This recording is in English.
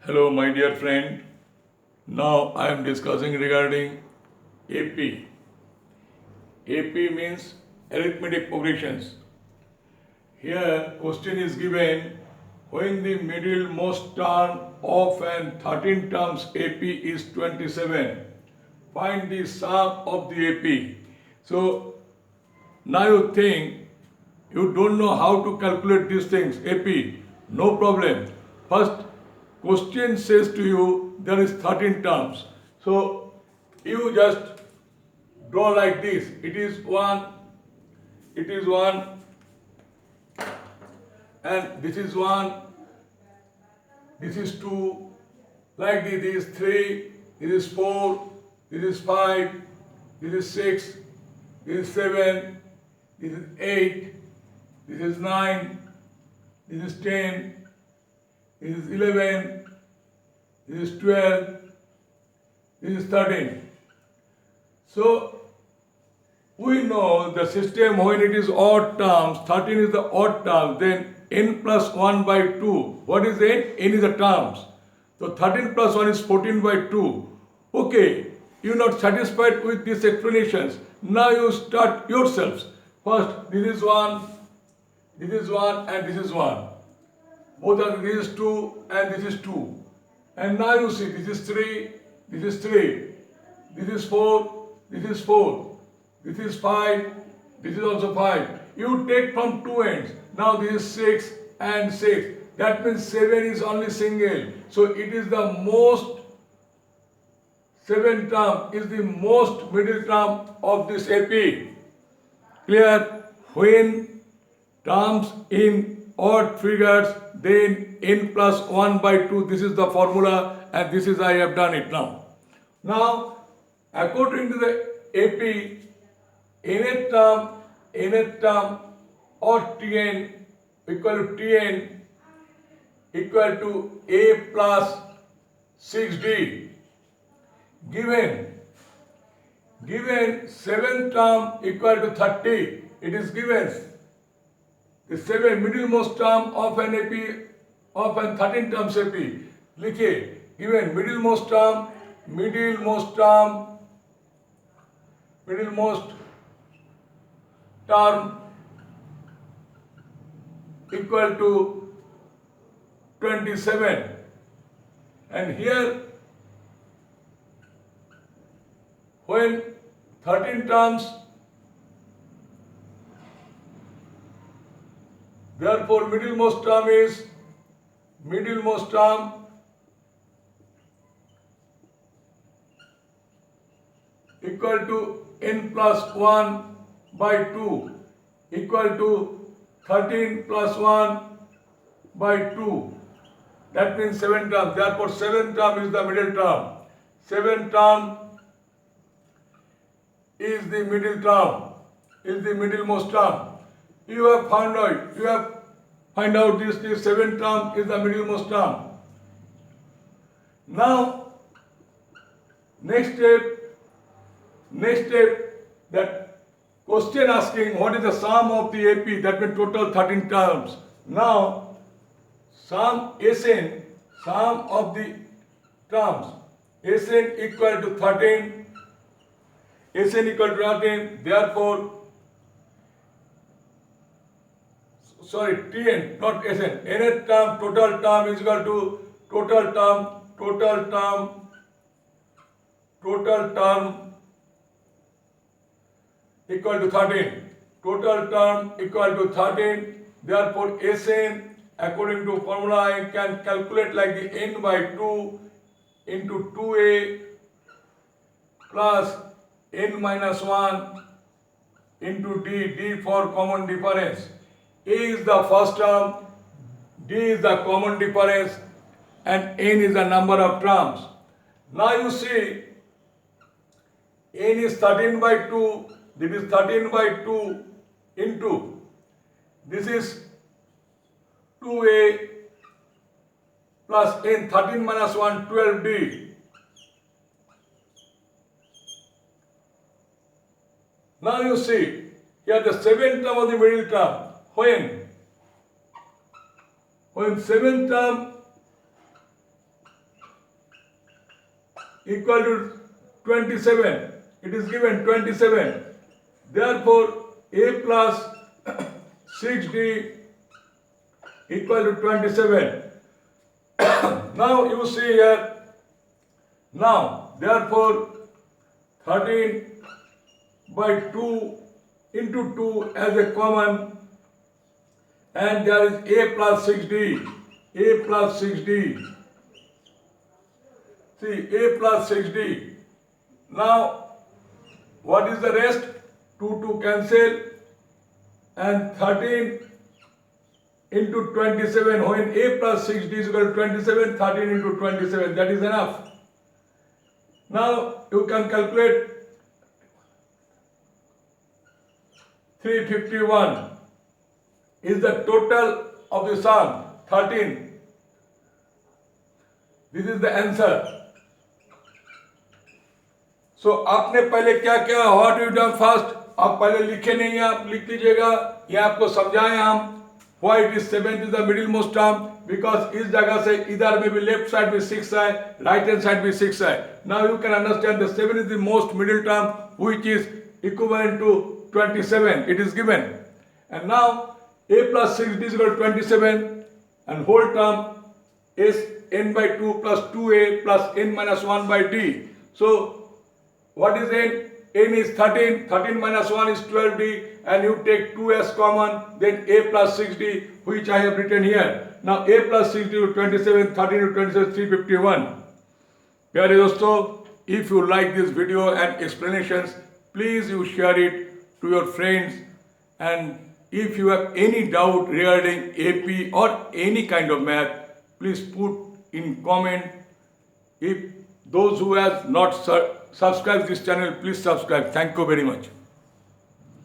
Hello, my dear friend. Now I am discussing regarding AP. AP means arithmetic progressions. Here, question is given when the middlemost term of an 13 terms AP is 27. Find the sum of the AP. So now you think you don't know how to calculate these things, AP. No problem. First, question says to you there is 13 terms. So you just draw like this. It is one, and this is one, this is two, like this is three, this is four, this is five, this is six, this is seven, this is eight, this is 9, this is 10, this is 11, this is 12, this is 13. So, we know the system when it is odd terms, 13 is the odd term, then n plus 1 by 2. What is n? N is the terms. So, 13 plus 1 is 14 by 2. Okay, you are not satisfied with these explanations. Now you start yourselves. First, this is 1, and this is 1. Both are, this is 2 and this is 2. And now you see this is 3, this is 3, this is 4, this is 4, this is 5, this is also 5. You take from two ends. Now this is 6 and 6. That means 7 is only single. So it is the most, 7 term is the most middle term of this AP. Clear? When terms in odd figures, then n plus 1 by 2, this is the formula, and this is I have done it now. Now, according to the AP, nth term or Tn equal to Tn equal to A plus 6D. Given 7th term equal to 30, it is given the 7 middlemost term of an AP, of an 13 terms AP. लिखिए, given middlemost term equal to 27. And here, when 13 terms, therefore middlemost term is equal to n plus 1 by 2 equal to 13 plus 1 by 2. That means 7 terms. Therefore 7 term is the middle term. 7 term is the middle term, is the middlemost term. You have found out this 7 term is the middlemost term. Now, next step, that question asking what is the sum of the AP, that means total 13 terms. Now, sum of the terms, Sn equal to 13, therefore, Tn, not Sn, nth term, total term is equal to total term equal to 13. Total term equal to 13. Therefore, Sn, according to formula, I can calculate like the n by 2 into 2a plus n minus 1 into d for common difference. A is the first term, d is the common difference, and n is the number of terms. Now you see, n is 13 by 2, this is 13 by 2 into, this is 2a plus n, 13 minus 1, 12d. Now you see, here the 7th term of the middle term, when 7th term equal to 27. It is given 27. Therefore, a plus 6d equal to 27. Now you see here. Now, therefore, 13 by 2 into 2 as a common, and there is a plus 6d. A plus 6d. See, a plus 6d. Now, what is the rest? 2 cancel, and 13 into 27. When a plus 6d is equal to 27, 13 into 27. That is enough. Now, you can calculate 351 is the total of the sum, 13. This is the answer. So आपने पहले क्या किया? What you done first? आप पहले लिखे नहीं हैं, आप लिख लीजिएगा. ये आपको समझाएं हम. Why it is 7 is the middle most term? Because इस जगह से इधर में भी लेफ्ट साइड में 6 है, राइट हैंड साइड में 6 है. Now you can understand the 7 is the most middle term, which is equivalent to 27. It is given. And now a plus 6d is equal to 27, and whole term is n by 2 plus 2a plus n minus 1 by d. So what is n? N is 13. 13 minus 1 is 12d, and you take 2 as common, then a plus 6d, which I have written here. Now a plus 6d to 27, 13 to 27, 351. प्यारे दोस्तों, if you like this video and explanations, please you share it to your friends, and if you have any doubt regarding AP or any kind of math, please put in comment. If those who have not subscribed this channel, please subscribe. Thank you very much.